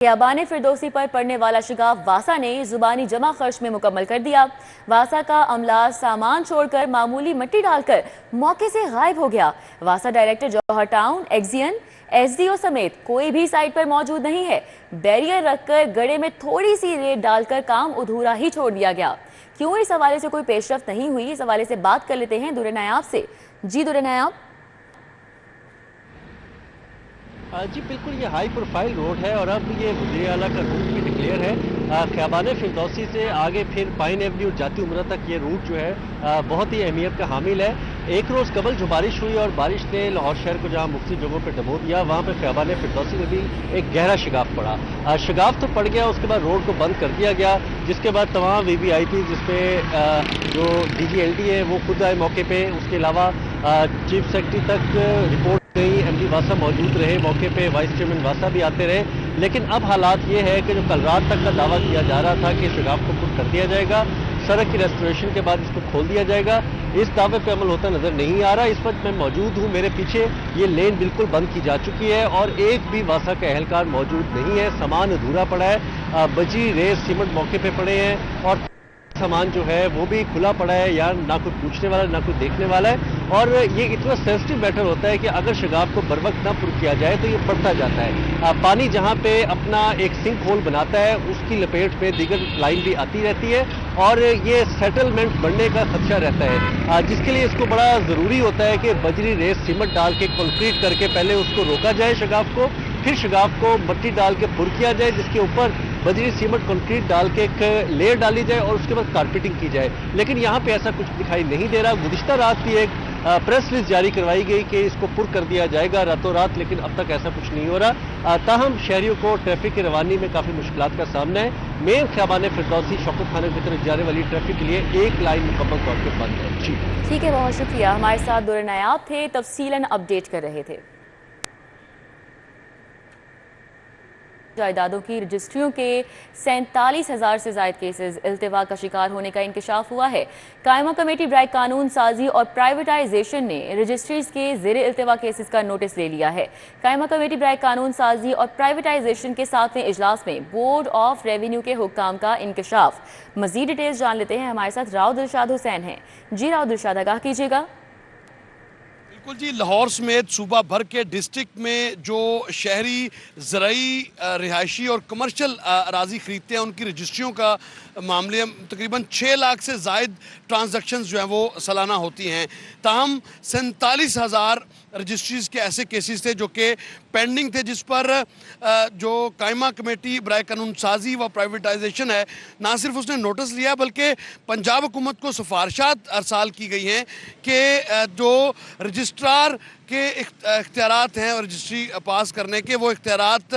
खियाबान फिरदौसी पर पड़ने वाला शिगाफ वासा ने जुबानी जमा खर्च में मुकम्मल कर दिया। वासा का अमला सामान छोड़कर मामूली मिट्टी डालकर मौके से गायब हो गया। वासा डायरेक्टर जौहर टाउन, एक्जियन, एसडीओ समेत कोई भी साइट पर मौजूद नहीं है। बैरियर रखकर गड्ढे में थोड़ी सी रेत डालकर काम अधूरा ही छोड़ दिया गया। क्यों इस हवाले से कोई पेशरफ्त नहीं हुई, इस हवाले से बात कर लेते हैं दुर्रे नायाब से। जी दुर्रे नायाब। जी बिल्कुल, ये हाई प्रोफाइल रोड है और अब ये वज़ीर आला का रूट भी डिक्लेयर है। खियाबान फिरदौसी से आगे फिर पाइन एवेन्यू जाती उम्र तक ये रूट जो है बहुत ही अहमियत का हामिल है। एक रोज़ कबल जो बारिश हुई और बारिश ने लाहौर शहर को जहाँ मुख्तलिफ जगहों पर डबो दिया, वहाँ पर खियाबान फिरदौसी में भी एक गहरा शिगाफ पड़ा। शिगाफ तो पड़ गया, उसके बाद रोड को बंद कर दिया गया, जिसके बाद तमाम VVIP जिसपे जो DGLD है वो खुद आए मौके पर। उसके अलावा चीफ सेक्रेटरी तक रिपोर्ट गई, MD वासा मौजूद रहे मौके पे, वाइस चेयरमैन वासा भी आते रहे। लेकिन अब हालात ये है कि जो कल रात तक का दावा किया जा रहा था कि शिगाफ को पुर कर दिया जाएगा, सड़क की रेस्टोरेशन के बाद इसको खोल दिया जाएगा, इस दावे पे अमल होता नजर नहीं आ रहा। इस वक्त मैं मौजूद हूँ, मेरे पीछे ये लेन बिल्कुल बंद की जा चुकी है और एक भी वासा का एहलकार मौजूद नहीं है। सामान अधूरा पड़ा है, बजी रेत सीमेंट मौके पे पड़े हैं और सामान जो है वो भी खुला पड़ा है, या ना कोई पूछने वाला ना कोई देखने वाला है। और ये इतना सेंसिटिव मैटर होता है कि अगर शिगाफ को बर वक्त ना पुर किया जाए तो ये बढ़ता जाता है। पानी जहाँ पे अपना एक सिंक होल बनाता है उसकी लपेट में दीगर लाइन भी आती रहती है और ये सेटलमेंट बढ़ने का खदशा रहता है, जिसके लिए इसको बड़ा ज़रूरी होता है कि बजरी रेत सीमेंट डाल के कंक्रीट करके पहले उसको रोका जाए शिगाफ को, फिर शिगाफ को मट्टी डाल के पुर किया जाए, जिसके ऊपर बजरी सीमेंट कंक्रीट डाल के एक लेयर डाली जाए और उसके बाद कारपेटिंग की जाए। लेकिन यहाँ पे ऐसा कुछ दिखाई नहीं दे रहा। गुज़िश्ता रात भी एक प्रेस रिलीज जारी करवाई गई कि इसको पुर कर दिया जाएगा रातों रात, लेकिन अब तक ऐसा कुछ नहीं हो रहा। ताहम शहरियों को ट्रैफिक की रवानी में काफ़ी मुश्किलात का सामना है। मेन खियाबान फिरदौसी शौकत खाने की तरफ जाने वाली ट्रैफिक के लिए एक लाइन मुकम्मल तौर पर बंद है। जी ठीक है, बहुत शुक्रिया। हमारे साथ दुर्रे नायाब थे, तफसीलन अपडेट कर रहे थे। जायदादों की रजिस्ट्रियों के 47,000 से ज्यादा केसेस इल्तिवा का शिकार होने का इंकशाफ हुआ है। कायमा कमेटी बराए कानून साजी और प्राइवेटाइजेशन ने रजिस्ट्रीज के ज़ेरे इल्तिवा केसेस का नोटिस ले लिया है। कायमा कमेटी बराए कानून साजी और प्राइवेटाइजेशन के 7वें इजलास में बोर्ड ऑफ रेवेन्यू के हुक्काम का इंकशाफ। मजीद डिटेल्स जान लेते हैं, हमारे साथ राव दिलशाद हुसैन हैं। जी राव दिलशाद, आगाह कीजिएगा। बिल्कुल जी, लाहौर समेत सूबा भर के डिस्ट्रिक्ट में जो शहरी ज़राई रिहायशी और कमर्शियल अराजी ख़रीदते हैं उनकी रजिस्ट्रियों का मामले तकरीबन 6 लाख से ज़ायद ट्रांजैक्शंस जो हैं वो सालाना होती हैं। ताहम 47,000 रजिस्ट्रीज़ के ऐसे केसेस थे जो कि पेंडिंग थे, जिस पर जो कायमा कमेटी बराए कानून साजी व प्राइवेटाइजेशन है, ना सिर्फ उसने नोटिस लिया बल्कि पंजाब हुकूमत को सिफारिशात अरसाल की गई हैं कि जो रजिस्ट्रार के इख्तियारात हैं और रजिस्ट्री पास करने के, वो इख्तियारात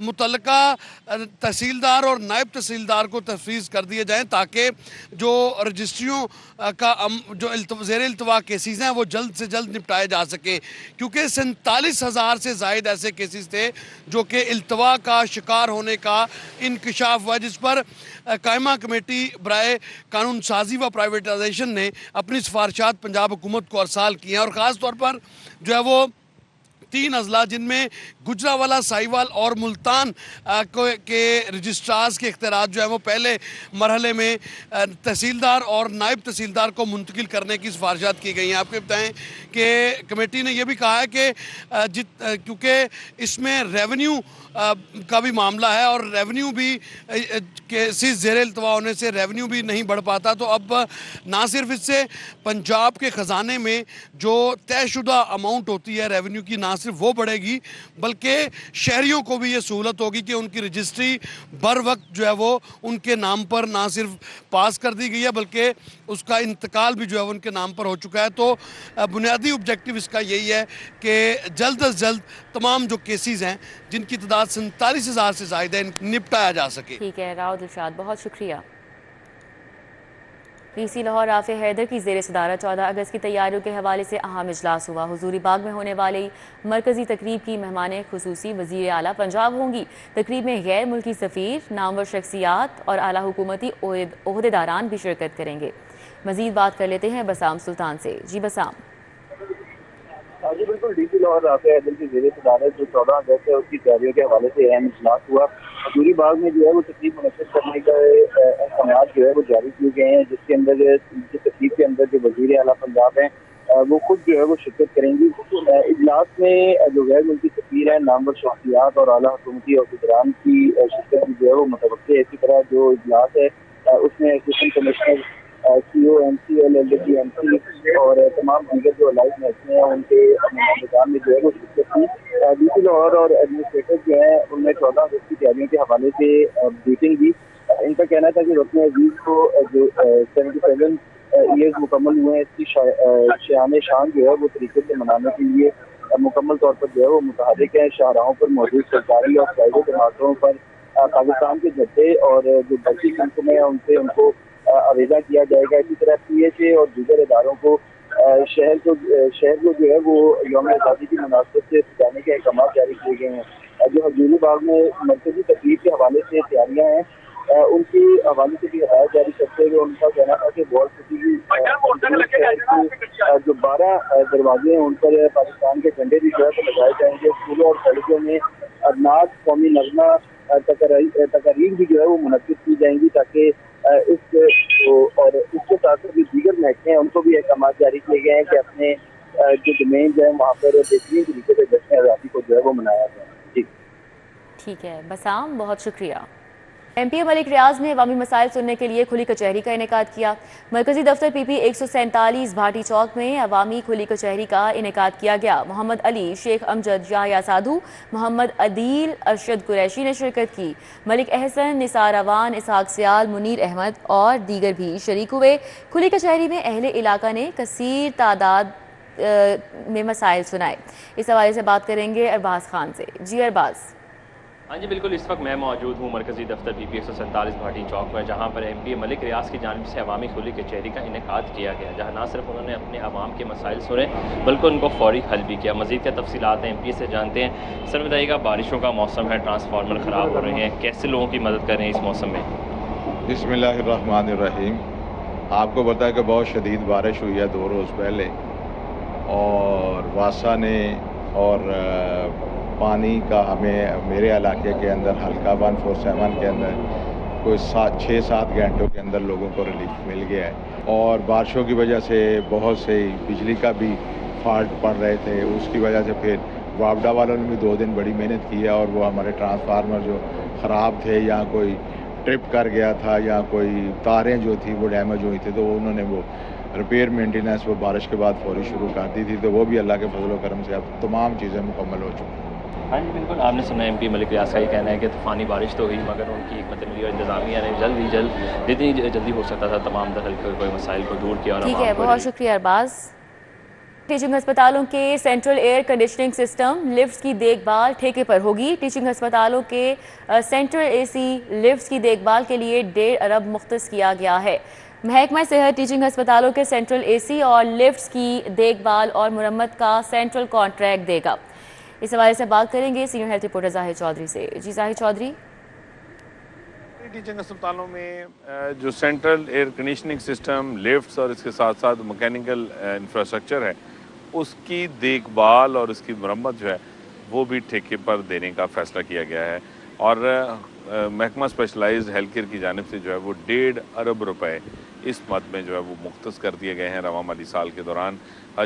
मुतल्लिका तहसीलदार और नायब तहसीलदार को तफवीज़ कर दिए जाएँ ताकि जो रजिस्ट्रियों का जो ज़ेर इल्तवा केसेस हैं वो जल्द से जल्द निपटाए जा सकें, क्योंकि 47,000 से ज़ायद ऐसे केसेस थे जो कि इल्तवा का शिकार होने का इंकशाफ हुआ, जिस पर कायमा कमेटी बराए कानून साजी व प्राइवेटाइजेशन ने अपनी सिफारिशात पंजाब हुकूमत को अरसाल की हैं। और ख़ास तौर पर जो है वो 3 अजला जिनमें गुजरावाला, साहिवाल और मुल्तान के रजिस्ट्रार्स के इख्तियारात जो है वो पहले मरहले में तहसीलदार और नायब तहसीलदार को मुंतकिल करने की सिफारिशात की गई हैं। आपको बताएं कि कमेटी ने यह भी कहा है कि क्योंकि इसमें रेवेन्यू का भी मामला है और रेवेन्यू भी केसेस ज़ेर इल्तवा होने से रेवेन्यू भी नहीं बढ़ पाता, तो अब ना सिर्फ इससे पंजाब के ख़जाने में जो तयशुदा अमाउंट होती है रेवेन्यू की, ना सिर्फ वो बढ़ेगी बल्कि शहरियों को भी ये सहूलत होगी कि उनकी रजिस्ट्री बर वक्त जो है वो उनके नाम पर ना सिर्फ पास कर दी गई है बल्कि उसका इंतकाल भी जो है उनके नाम पर हो चुका है। तो बुनियादी ऑब्जेक्टिव इसका यही है कि जल्द अज जल्द तमाम जो केसेस हैं जिनकी तादाद 47,000 से ज़्यादा है निपटाया जा सके। ठीक है राव दिलशाद, बहुत शुक्रिया। PC लाहौर राफे हैदर की ज़ेर सदारत 14 अगस्त की तैयारियों के हवाले से अहम इजलास हुआ। हुजूरी बाग में होने वाली मरकजी तकरीब की मेहमान खुसूसी वज़ीर आला पंजाब होंगी। तकरीब में गैर मुल्की सफ़ीर, नामवर शख्सियात और आला हुकूमती ओहदेदारान भी शिरकत करेंगे। मज़ीद बात कर लेते हैं बसाम सुल्तान से। जी बसाम। जी बिल्कुल, DC लाहौर राफे हैदर की ज़ेर सदारत जो 14 अगस्त है उसकी तैयारियों के हवाले से अहम इजलास हुआ। हजूरी बाग में जो है वो तकरीब मुनक्किद करने का अहकाम जो है वो जारी किए गए हैं, जिसके अंदर इनकी तकरीब के अंदर जो वज़ीर आला पंजाब हैं वो खुद जो है वो शिरकत करेंगी। इजलास में जो है उनकी तस्वीर है, नामवर शख्सियात और आला हुकूमती अफसरान की शिरकत भी जो है वो मुतवक्किल है। इसी तरह जो इजलास है उसमें assistant commissioner CO MC LLD MC और तमाम दीगर जो अलाइज महकमे हैं उनके निजाम में जो है वो शिरकत की। DC लाहौर और एडमिनिस्ट्रेटर जो है उनमें 14 अगस्त की तैयारियों के हवाले से ब्रीफिंग दी। इनका कहना था कि रुकन अजीज को जो 77 ईयर्स मुकम्मल हुए हैं, इसकी शान शान जो है वो तरीके से मनाने के लिए मुकम्मल तौर पर जो है वो मुतहरिक है। शाहराहों पर मौजूद सरकारी और प्राइवेट इमारतों पर पाकिस्तान के झंडे और जो बल्कि महकमे हैं उनसे उनको आवेदा किया जाएगा। इसी तरह PHA और दीगर इदारों को शहर को जो है वो यौम आज़ादी की मुनासिबत से सजाने के अहकाम जारी किए गए हैं। जो हजूरी बाग में मरकजी तकरीब के हवाले से तैयारियां हैं उनकी हवाले से भी हदायत जारी करते हुए उनका कहना था कि वॉल सिटी की जो 12 दरवाजे हैं उन पर पाकिस्तान के झंडे भी जो है तो लगाए जाएंगे। स्कूलों और कॉलेजों में नात, कौमी नगमा, तकारीर भी जो है वो मुनक्किद की जाएंगी ताकि और इसके साथ साथ जो दीगर महकमे हैं उनको भी अहकाम जारी किए गए हैं कि अपने जो डोमेन जो है वहाँ पर बेहतरीन तरीके से जश्न आज़ादी को जो है वो मनाया जाए। जी ठीक है बसाम, बहुत शुक्रिया। MP मलिक रियाज ने अवामी मसाइल सुनने के लिए खुली कचहरी का इनेकाद किया। मरकजी दफ्तर PP 147 भाटी चौक में अवामी खुली कचहरी का इनेकाद किया गया। मोहम्मद अली, शेख अमजद, याहया साधु, मोहम्मद अदील, अरशद कुरैशी ने शिरकत की। मलिक अहसन, निसार अवान, इसहाक सियाल, मुनीर अहमद और दीगर भी शरीक हुए। खुली कचहरी में अहले इलाका ने कसीर तादाद में मसाइल सुनाए। इस हवाले से बात करेंगे अरबाज खान से। जी अरबाज। हाँ जी बिल्कुल, इस वक्त मैं मौजूद हूँ मरकजी दफ्तर PP 147 भाटी चौक में, जहाँ पर MP मलिक रियाज की जानिब से अवामी खुली कचहरी का इनेकाद किया गया, जहाँ ना सिर्फ उन्होंने अपने आवाम के मसाइल सुने बल्कि उनको फौरी हल भी किया। मज़ीद क्या तफसीलात हैं MP से जानते हैं। सर बताइएगा, बारिशों का मौसम है, ट्रांसफार्मर ख़राब हो रहे हैं, कैसे लोगों की मदद कर रहे हैं इस मौसम में? बिस्मिल्लाहिर्रहमानिर्रहीम। आपको पता है कि बहुत शदीद बारिश हुई है 2 रोज़ पहले, और वासा ने और पानी का हमें मेरे इलाके के अंदर हल्का 147 के अंदर कोई 6-7 घंटों के अंदर लोगों को रिलीफ मिल गया है। और बारिशों की वजह से बहुत से बिजली का भी फॉल्ट पड़ रहे थे, उसकी वजह से फिर वापडा वालों ने भी 2 दिन बड़ी मेहनत की है और वो हमारे ट्रांसफार्मर जो ख़राब थे या कोई ट्रिप कर गया था या कोई तारें जो थी वो डैमेज हुई थी, तो उन्होंने वो रिपेयर मेंटेनेंस वो बारिश के बाद फौरी शुरू कर दी थी, तो वो भी अल्लाह के फजल करम से अब तमाम चीज़ें मुकम्मल हो चुकी हैं। हाँ जी बिल्कुल, आपने सुना MP मलिक रियाज का ये कहना है कि तूफ़ानी बारिश तो हुई मगर उनकी हिकमत अमली और इंतज़ामिया ने जल्द जितनी जल्दी हो सकता था तमाम दखल के कोई मसाइल को दूर किया। और ठीक है, बहुत शुक्रिया अरबाज। टीचिंग अस्पतालों के central air conditioning system lifts की देखभाल ठेके पर होगी। टीचिंग अस्पतालों के सेंट्रल AC लिफ्ट्स की देखभाल के लिए 1.5 अरब मुख्तस किया गया है। महकमा सेहत टीचिंग अस्पतालों के सेंट्रल AC और लिफ्ट्स की देखभाल और मुरम्मत का सेंट्रल कॉन्ट्रैक्ट देगा। इस हवाले से बात करेंगे senior health reporter Zahid Chaudhary से। जी जाहिद चौधरी। टीचिंग अस्पतालों में जो central air conditioning system, lifts और इसके साथ साथ मैकेनिकल इंफ्रास्ट्रक्चर है उसकी देखभाल और उसकी मरम्मत जो है वो भी ठेके पर देने का फैसला किया गया है। और महकमा स्पेशलाइज्ड हेल्थ केयर की जानिब से जो है वो 1.5 अरब रुपए इस मद में जो है वो मुख्तस कर दिए गए हैं रवा माली साल के दौरान,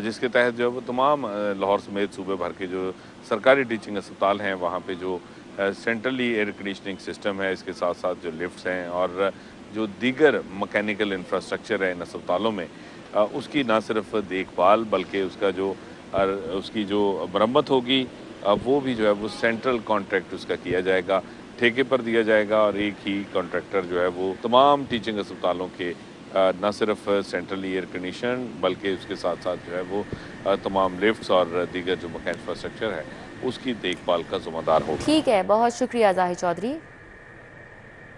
जिसके तहत जो है वो तमाम लाहौर समेत सूबे भर के जो सरकारी टीचिंग अस्पताल हैं वहाँ पे जो सेंट्रली एयर कंडीशनिंग सिस्टम है, इसके साथ साथ जो लिफ्ट्स हैं और जो दीगर मैकेनिकल इंफ्रास्ट्रक्चर है इन अस्पतालों में, उसकी ना सिर्फ देखभाल बल्कि उसकी जो मरम्मत होगी वो भी जो है वो सेंट्रल कॉन्ट्रैक्ट उसका किया जाएगा, ठेके पर दिया जाएगा। और एक ही कॉन्ट्रैक्टर जो है वो तमाम टीचिंग अस्पतालों के न सिर्फ सेंट्रली एयर कंडीशन बल्कि उसके साथ साथ जो है वो तमाम लिफ्ट्स और दीगर जो मैकेनिकल इंफ्रास्ट्रक्चर है उसकी देखभाल का जिम्मेदार होगा। ठीक है, बहुत शुक्रिया जाहिद चौधरी।